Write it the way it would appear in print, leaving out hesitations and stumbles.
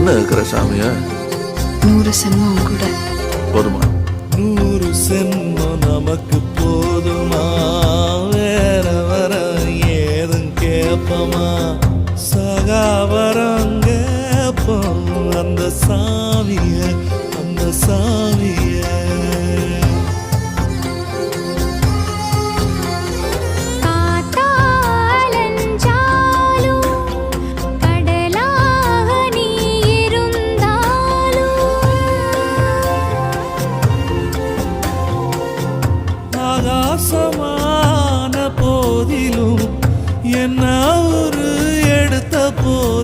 என்ன இருக்கிற சாமியா? 100 சென்மம் கூட போதுமா? 100 சென்மம் நமக்கு போதுமா? வேற வர ஏதும் கேப்பமா? சகாவரம் கேப்போம் அந்த சாமிய